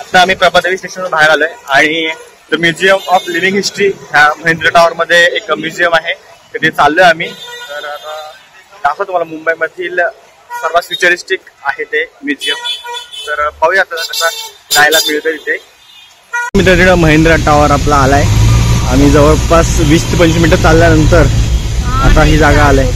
आता आम्ही प्रभादेवी स्टेशनवर बाहेर आलोय आणि the museum of living history ह्या महेंद्र टॉवर मध्ये एक म्युझियम आहे, तिथे चाललोय आम्ही. तर आता दाखवतो तुम्हाला मुंबईमधील सर्वात फ्युचरिस्टिक आहे ते म्युझियम. तर पाहूया आता कसा जायला मिळतं तिथे. मित्र महेंद्र टॉवर आपला आलाय. आम्ही जवळपास 20 ते 25 मिनिटं चालल्यानंतर आता ही जागा आलाय.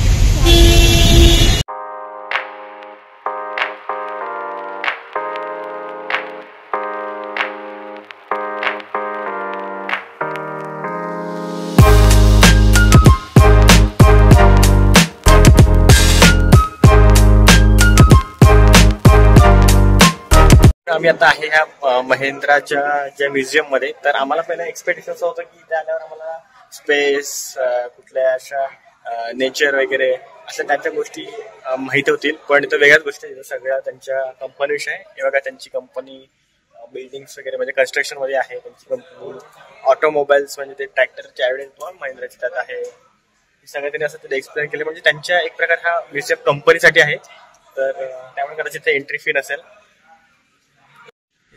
आम्ही आता आहे ह्या महेंद्राच्या ज्या म्युझियम मध्ये. तर आम्हाला पहिला एक्सपेक्टेशन असं होतं की इथे आल्यावर आम्हाला स्पेस, कुठल्या अशा नेचर वगैरे अशा त्यांच्या गोष्टी माहिती होतील, पण इथं वेगळ्याच गोष्टी आहेत. सगळ्या त्यांच्या कंपनीविषयी हे बघा. त्यांची कंपनी बिल्डिंग्स वगैरे म्हणजे कन्स्ट्रक्शन मध्ये आहे. त्यांची कंपनी ऑटोमोबाईल्स म्हणजे ते ट्रॅक्टरचे एव्हिडन्स महिंद्राचे त्यात आहे. हे सगळं त्यांनी असं तिथे एक्सप्लेन केले. म्हणजे त्यांच्या एक प्रकार हा म्युझियम कंपनीसाठी आहे. तर त्यामुळे कदाचित ते एंट्री फी नसेल.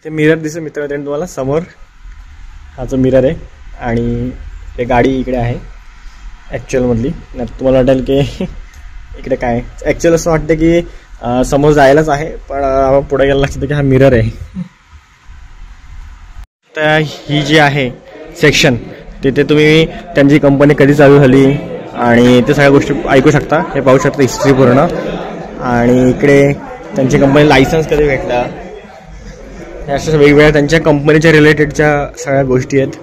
इथे मिरर दिसेल मित्रांनो तुम्हाला समोर. हा जो मिरर आहे आणि ते गाडी इकडे आहे ॲक्च्युअल मधली. तुम्हाला वाटेल की इकडे काय ॲक्च्युअल असं वाटतं की समोर जायलाच आहे, पण पुढे गेला लक्षात की हा मिरर आहे. तर ही जी आहे सेक्शन, तिथे तुम्ही त्यांची कंपनी कधी चालू झाली आणि ते सगळ्या गोष्टी ऐकू शकता. हे पाहू शकता हिस्ट्री पूर्ण. आणि इकडे त्यांची कंपनी लायसन्स कधी भेटला, अशा वेगवेगळ्या त्यांच्या कंपनीच्या रिलेटेडच्या सगळ्या गोष्टी आहेत.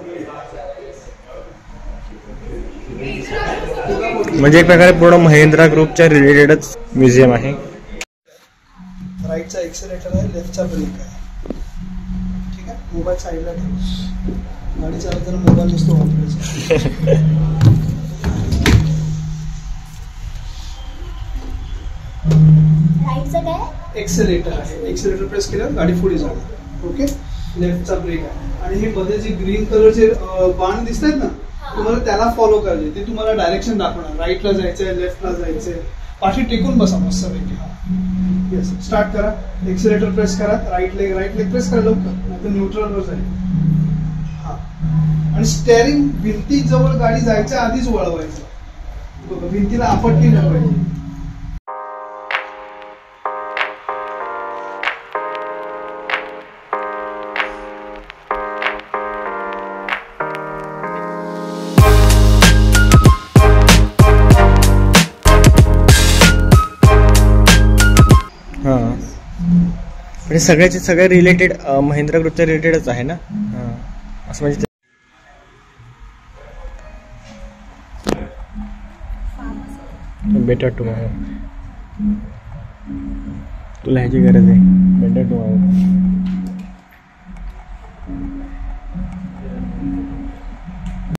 म्हणजे एक प्रकारे पूर्ण महिंद्रा ग्रुपच्या रिलेटेडच म्युझियम आहे. राईटचा एक्सेलेटर आहे, लेफ्टचा ब्रेक आहे. ठीक आहे. मोबाईल साईडला ठेव. गाडी चालवताना मोबाईल नसतो वापरायचा. राईटचं काय एक्सेलेटर आहे. एक्सेलेटर प्रेस केल्यावर गाडी पुढे जाणार. ओके. लेफ्टचा ब्रेक आहे. आणि हे मध्ये जे ग्रीन कलरचे बाण दिसत आहेत ना, तुम्हाला त्याला फॉलो करायचे. ते तुम्हाला डायरेक्शन दाखवणार. राईटला जायचंय, लेफ्टला जायचंय. पाठी टेकून बसा मस्त पैकी. हा येस. स्टार्ट करा. एक्सेलेटर प्रेस करा. राईट लेग प्रेस करा लवकर, नाही तर न्यूट्रलवर जाईल. हा. आणि स्टेअरिंग भिंती जवळ गाडी जायच्या आधीच वळवायचं. बघा भिंतीला आपटली नाही पाहिजे. म्हणजे सगळ्याचे सगळे रिलेटेड महिंद्रा ग्रुपच्या रिलेटेडच आहे ना. असं म्हणजे बेटर टुमॉरो तुला ह्याची गरज आहे. Better tomorrow